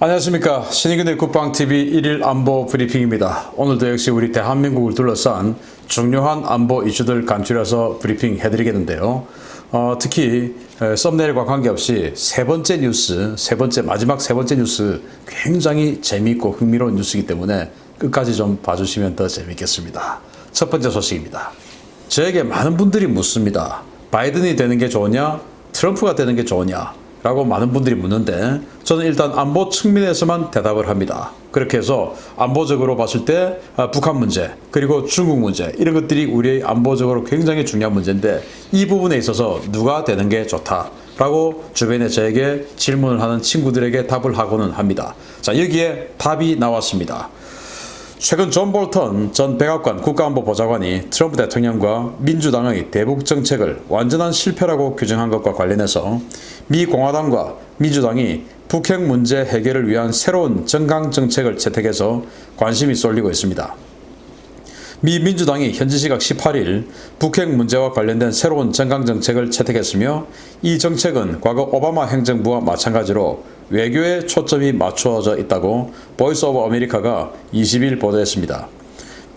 안녕하십니까. 신인근의 국방TV 1일 안보 브리핑입니다. 오늘도 역시 우리 대한민국을 둘러싼 중요한 안보 이슈들 간추려서 브리핑 해드리겠는데요. 특히 썸네일과 관계없이 마지막 세 번째 뉴스 굉장히 재미있고 흥미로운 뉴스이기 때문에 끝까지 좀 봐주시면 더 재미있겠습니다. 첫 번째 소식입니다. 저에게 많은 분들이 묻습니다. 바이든이 되는 게 좋으냐? 트럼프가 되는 게 좋으냐? 라고 많은 분들이 묻는데 저는 일단 안보 측면에서만 대답을 합니다. 그렇게 해서 안보적으로 봤을 때 북한 문제 그리고 중국 문제 이런 것들이 우리의 안보적으로 굉장히 중요한 문제인데 이 부분에 있어서 누가 되는 게 좋다라고 주변에 저에게 질문을 하는 친구들에게 답을 하고는 합니다. 자, 여기에 답이 나왔습니다. 최근 존 볼턴 전 백악관 국가안보보좌관이 트럼프 대통령과 민주당의 대북 정책을 완전한 실패라고 규정한 것과 관련해서 미 공화당과 민주당이 북핵 문제 해결을 위한 새로운 정강 정책을 채택해서 관심이 쏠리고 있습니다. 미 민주당이 현지 시각 18일 북핵 문제와 관련된 새로운 정강 정책을 채택했으며 이 정책은 과거 오바마 행정부와 마찬가지로 외교에 초점이 맞추어져 있다고 보이스 오브 아메리카가 20일 보도했습니다.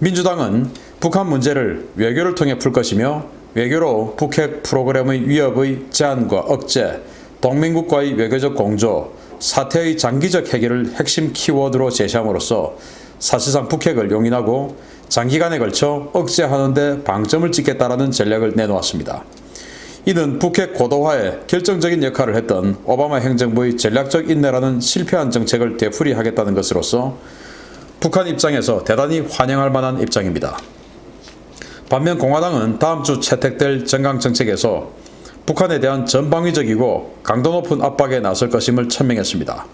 민주당은 북한 문제를 외교를 통해 풀 것이며 외교로 북핵 프로그램의 위협의 제한과 억제, 동맹국과의 외교적 공조, 사태의 장기적 해결을 핵심 키워드로 제시함으로써 사실상 북핵을 용인하고 장기간에 걸쳐 억제하는 데 방점을 찍겠다라는 전략을 내놓았습니다. 이는 북핵 고도화에 결정적인 역할을 했던 오바마 행정부의 전략적 인내라는 실패한 정책을 되풀이하겠다는 것으로서 북한 입장에서 대단히 환영할 만한 입장입니다. 반면 공화당은 다음 주 채택될 정강 정책에서 북한에 대한 전방위적이고 강도 높은 압박에 나설 것임을 천명했습니다.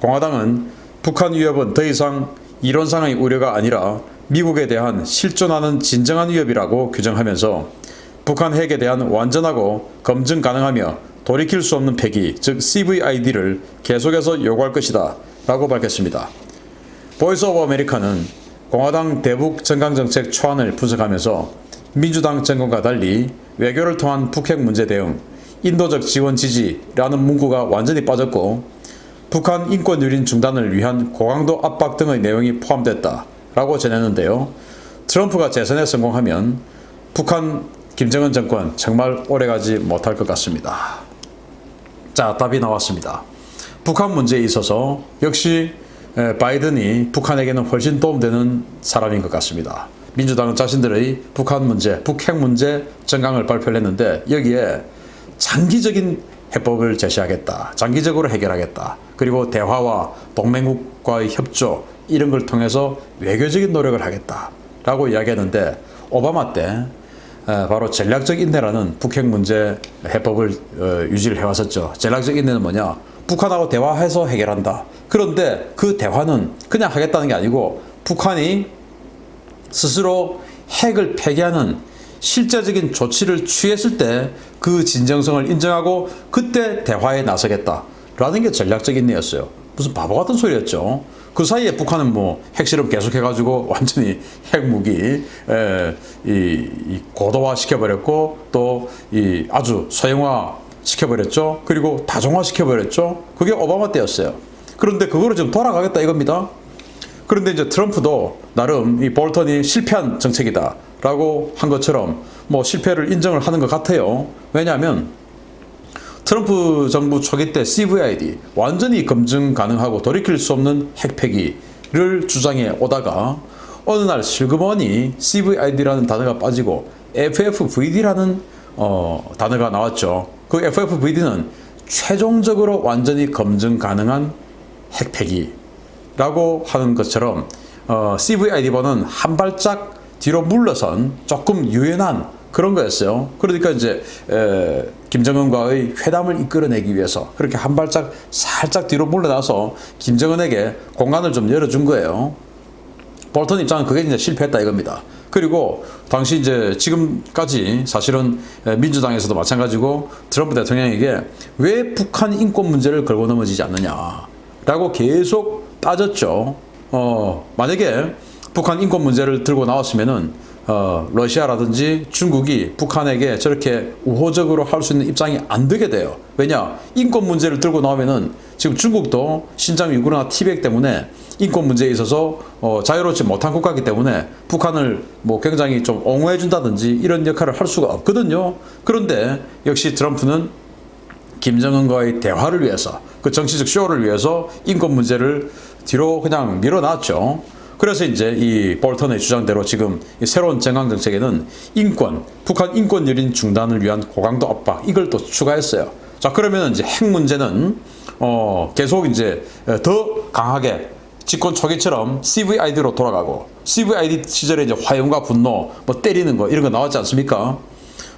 공화당은 북한 위협은 더 이상 이론상의 우려가 아니라 미국에 대한 실존하는 진정한 위협이라고 규정하면서 북한 핵에 대한 완전하고 검증 가능하며 돌이킬 수 없는 폐기, 즉 CVID를 계속해서 요구할 것이다 라고 밝혔습니다. 보이스 오브 아메리카는 공화당 대북 정강정책 초안을 분석하면서 민주당 정권과 달리 외교를 통한 북핵 문제 대응, 인도적 지원 지지라는 문구가 완전히 빠졌고 북한 인권 유린 중단을 위한 고강도 압박 등의 내용이 포함됐다 라고 전했는데요. 트럼프가 재선에 성공하면 북한 김정은 정권 정말 오래가지 못할 것 같습니다. 자, 답이 나왔습니다. 북한 문제에 있어서 역시 바이든이 북한에게는 훨씬 도움되는 사람인 것 같습니다. 민주당은 자신들의 북한 문제, 북핵 문제 정강을 발표를 했는데 여기에 장기적인 해법을 제시하겠다. 장기적으로 해결하겠다. 그리고 대화와 동맹국과의 협조 이런 걸 통해서 외교적인 노력을 하겠다. 라고 이야기했는데 오바마 때 바로 전략적 인내라는 북핵 문제 해법을 유지를 해왔었죠. 전략적 인내는 뭐냐? 북한하고 대화해서 해결한다. 그런데 그 대화는 그냥 하겠다는 게 아니고 북한이 스스로 핵을 폐기하는 실제적인 조치를 취했을 때 그 진정성을 인정하고 그때 대화에 나서겠다라는 게 전략적 인내였어요. 무슨 바보 같은 소리였죠. 그 사이에 북한은 뭐 핵실험 계속해가지고 완전히 핵무기 고도화 시켜버렸고 또 아주 소형화 시켜버렸죠. 그리고 다종화 시켜버렸죠. 그게 오바마 때였어요. 그런데 그거로 지금 돌아가겠다 이겁니다. 그런데 이제 트럼프도 나름 이 볼턴이 실패한 정책이다라고 한 것처럼 뭐 실패를 인정을 하는 것 같아요. 왜냐하면 트럼프 정부 초기 때 CVID 완전히 검증 가능하고 돌이킬 수 없는 핵폐기를 주장해 오다가 어느 날 슬그머니 CVID라는 단어가 빠지고 FFVD라는 단어가 나왔죠. 그 FFVD는 최종적으로 완전히 검증 가능한 핵폐기라고 하는 것처럼 CVID보다는 한 발짝 뒤로 물러선 조금 유연한 그런 거였어요. 그러니까 이제 김정은과의 회담을 이끌어내기 위해서 그렇게 한 발짝 살짝 뒤로 물러나서 김정은에게 공간을 좀 열어준 거예요. 볼턴 입장은 그게 이제 실패했다 이겁니다. 그리고 당시 이제 지금까지 사실은 민주당에서도 마찬가지고 트럼프 대통령에게 왜 북한 인권 문제를 걸고 넘어지지 않느냐라고 계속 따졌죠. 만약에 북한 인권 문제를 들고 나왔으면은 러시아라든지 중국이 북한에게 저렇게 우호적으로 할 수 있는 입장이 안 되게 돼요. 왜냐? 인권 문제를 들고 나오면은 지금 중국도 신장 위구르나 티베트 때문에 인권 문제에 있어서 자유롭지 못한 국가이기 때문에 북한을 뭐 굉장히 좀 옹호해 준다든지 이런 역할을 할 수가 없거든요. 그런데 역시 트럼프는 김정은과의 대화를 위해서, 그 정치적 쇼를 위해서 인권 문제를 뒤로 그냥 밀어놨죠. 그래서 이제 이 볼턴의 주장대로 지금 이 새로운 정강 정책에는 인권, 북한 인권 유린 중단을 위한 고강도 압박, 이걸 또 추가했어요. 자, 그러면 이제 핵 문제는 계속 이제 더 강하게 집권 초기처럼 CVID로 돌아가고, CVID 시절에 이제 화염과 분노, 뭐 때리는 거 이런 거 나왔지 않습니까?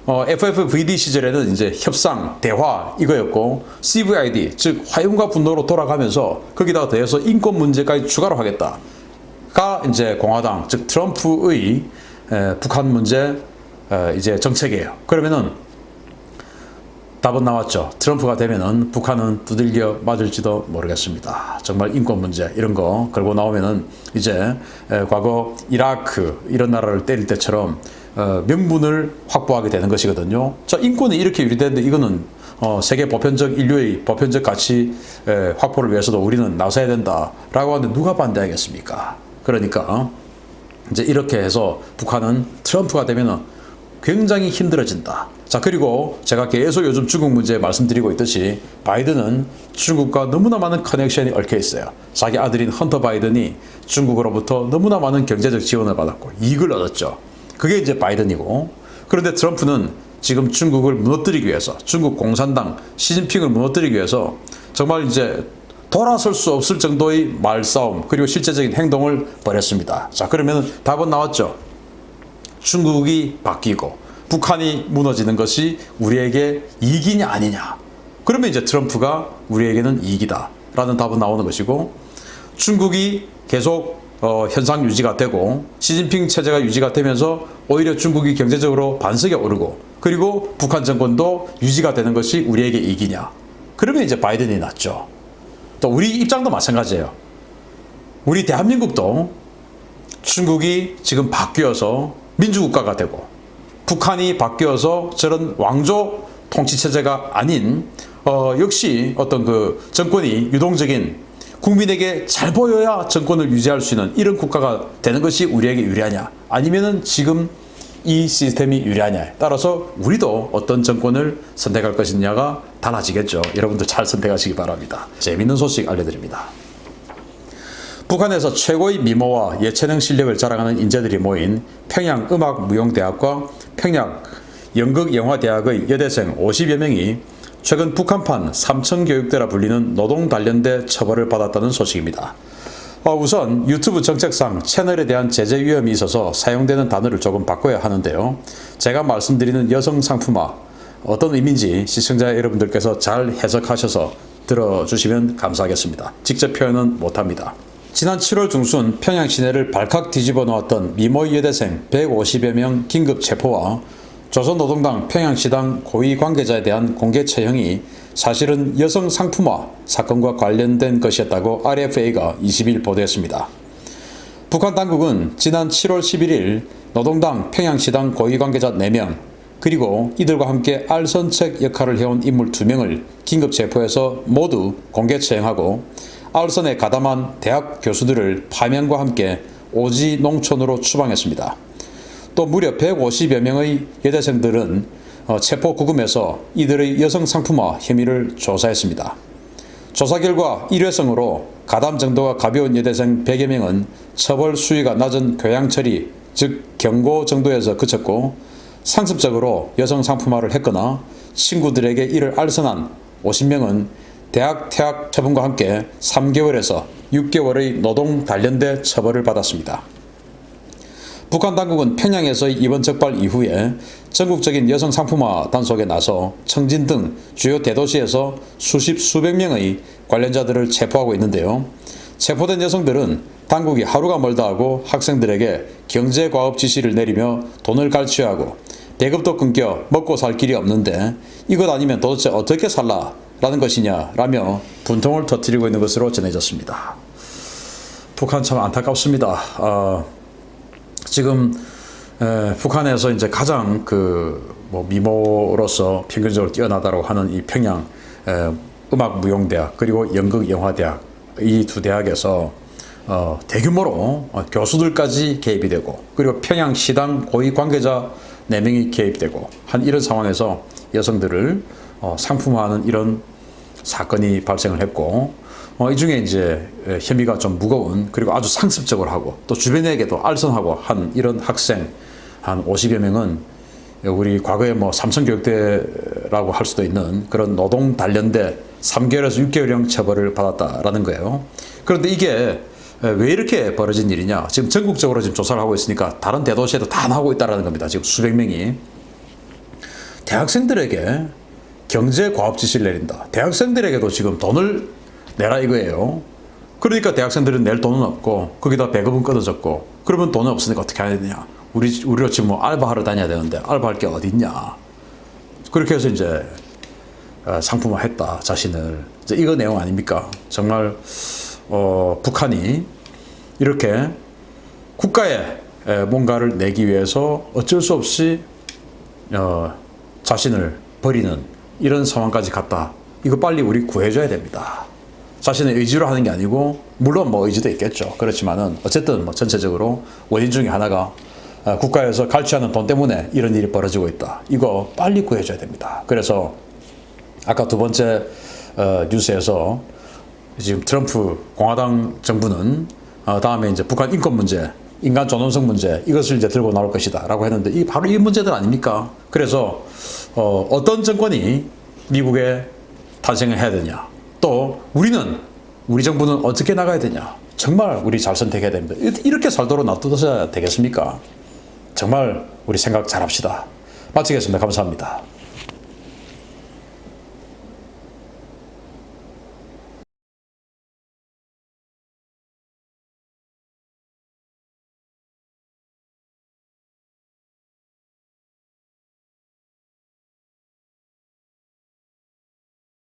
FFVD 시절에는 이제 협상, 대화 이거였고, CVID 즉 화염과 분노로 돌아가면서 거기다가 더해서 인권 문제까지 추가로 하겠다가 이제 공화당 즉 트럼프의 북한 문제 이제 정책이에요. 그러면은 답은 나왔죠. 트럼프가 되면은 북한은 두들겨 맞을지도 모르겠습니다. 정말 인권 문제 이런 거 걸고 나오면은 이제 과거 이라크 이런 나라를 때릴 때처럼 명분을 확보하게 되는 것이거든요. 자, 인권이 이렇게 유리되는데 이거는 세계 보편적 인류의 보편적 가치 확보를 위해서도 우리는 나서야 된다라고 하는데 누가 반대하겠습니까? 그러니까 이제 이렇게 해서 북한은 트럼프가 되면은 굉장히 힘들어진다. 자, 그리고 제가 계속 요즘 중국 문제 말씀드리고 있듯이 바이든은 중국과 너무나 많은 커넥션이 얽혀 있어요. 자기 아들인 헌터 바이든이 중국으로부터 너무나 많은 경제적 지원을 받았고 이익을 얻었죠. 그게 이제 바이든이고, 그런데 트럼프는 지금 중국을 무너뜨리기 위해서, 중국 공산당 시진핑을 무너뜨리기 위해서 정말 이제 돌아설 수 없을 정도의 말싸움 그리고 실제적인 행동을 벌였습니다. 자, 그러면 답은 나왔죠. 중국이 바뀌고 북한이 무너지는 것이 우리에게 이익이냐 아니냐. 그러면 이제 트럼프가 우리에게는 이익이다 라는 답은 나오는 것이고, 중국이 계속 현상 유지가 되고 시진핑 체제가 유지가 되면서 오히려 중국이 경제적으로 반석에 오르고 그리고 북한 정권도 유지가 되는 것이 우리에게 이익이냐. 그러면 이제 바이든이 낫죠. 또 우리 입장도 마찬가지예요. 우리 대한민국도 중국이 지금 바뀌어서 민주국가가 되고 북한이 바뀌어서 저런 왕조 통치체제가 아닌 역시 어떤 그 정권이 유동적인 국민에게 잘 보여야 정권을 유지할 수 있는 이런 국가가 되는 것이 우리에게 유리하냐 아니면은 지금 이 시스템이 유리하냐에 따라서 우리도 어떤 정권을 선택할 것이냐가 달라지겠죠. 여러분들 잘 선택하시기 바랍니다. 재미있는 소식 알려드립니다. 북한에서 최고의 미모와 예체능 실력을 자랑하는 인재들이 모인 평양음악무용대학과 평양연극영화대학의 여대생 50여 명이 최근 북한판 삼청교육대라 불리는 노동단련대 처벌을 받았다는 소식입니다. 우선 유튜브 정책상 채널에 대한 제재 위험이 있어서 사용되는 단어를 조금 바꿔야 하는데요. 제가 말씀드리는 여성 상품화 어떤 의미인지 시청자 여러분들께서 잘 해석하셔서 들어주시면 감사하겠습니다. 직접 표현은 못합니다. 지난 7월 중순 평양 시내를 발칵 뒤집어 놓았던 미모 여대생 150여 명 긴급 체포와 조선노동당 평양시당 고위 관계자에 대한 공개 처형이 사실은 여성 상품화 사건과 관련된 것이었다고 RFA가 20일 보도했습니다. 북한 당국은 지난 7월 11일 노동당 평양시당 고위 관계자 4명 그리고 이들과 함께 알선책 역할을 해온 인물 2명을 긴급 체포해서 모두 공개 처형하고 알선에 가담한 대학 교수들을 파면과 함께 오지 농촌으로 추방했습니다. 또 무려 150여 명의 여대생들은 체포 구금에서 이들의 여성 상품화 혐의를 조사했습니다. 조사 결과 일회성으로 가담 정도가 가벼운 여대생 100여 명은 처벌 수위가 낮은 교양 처리, 즉 경고 정도에서 그쳤고 상습적으로 여성 상품화를 했거나 친구들에게 이를 알선한 50명은 대학 퇴학 처분과 함께 3개월에서 6개월의 노동 단련대 처벌을 받았습니다. 북한 당국은 평양에서의 이번 적발 이후에 전국적인 여성 상품화 단속에 나서 청진 등 주요 대도시에서 수백 명의 관련자들을 체포하고 있는데요. 체포된 여성들은 당국이 하루가 멀다 하고 학생들에게 경제과업 지시를 내리며 돈을 갈취하고 배급도 끊겨 먹고 살 길이 없는데 이것 아니면 도대체 어떻게 살라? 라는 것이냐 라며 분통을 터뜨리고 있는 것으로 전해졌습니다. 북한 참 안타깝습니다. 지금 북한에서 이제 가장 뭐 미모로서 평균적으로 뛰어나다고 하는 이 평양 음악무용대학 그리고 연극영화대학 이 두 대학에서 대규모로 교수들까지 개입이 되고 그리고 평양시당 고위 관계자 4명이 개입되고 한 이런 상황에서 여성들을 상품화하는 이런 사건이 발생을 했고 이 중에 이제 혐의가 좀 무거운 그리고 아주 상습적으로 하고 또 주변에게도 알선하고 한 이런 학생 한 50여 명은 우리 과거에 뭐 삼성교육대라고 할 수도 있는 그런 노동 단련대 3개월에서 6개월형 처벌을 받았다라는 거예요. 그런데 이게 왜 이렇게 벌어진 일이냐? 지금 전국적으로 지금 조사를 하고 있으니까 다른 대도시에도 다 나오고 있다는 겁니다. 지금 수백 명이. 대학생들에게 경제과업 지시를 내린다. 대학생들에게도 지금 돈을 내라 이거예요. 그러니까 대학생들은 낼 돈은 없고 거기다 배급은 끊어졌고 그러면 돈이 없으니까 어떻게 해야 되냐? 우리로 지금 뭐 알바하러 다녀야 되는데 알바할 게 어디 있냐? 그렇게 해서 이제 상품화했다 자신을. 이제 이거 내용 아닙니까? 정말 북한이 이렇게 국가에 뭔가를 내기 위해서 어쩔 수 없이 자신을 버리는 이런 상황까지 갔다. 이거 빨리 우리 구해줘야 됩니다. 자신의 의지로 하는 게 아니고 물론 뭐 의지도 있겠죠. 그렇지만은 어쨌든 뭐 전체적으로 원인 중에 하나가 국가에서 갈취하는 돈 때문에 이런 일이 벌어지고 있다. 이거 빨리 구해줘야 됩니다. 그래서 아까 두 번째 뉴스에서 지금 트럼프 공화당 정부는 다음에 이제 북한 인권 문제, 인간 존엄성 문제 이것을 이제 들고 나올 것이다라고 했는데 바로 이 문제들 아닙니까? 그래서 어떤 정권이 미국에 탄생을 해야 되냐? 또 우리 정부는 어떻게 나가야 되냐? 정말 우리 잘 선택해야 됩니다. 이렇게 살도록 놔두셔야 되겠습니까? 정말 우리 생각 잘합시다. 마치겠습니다. 감사합니다.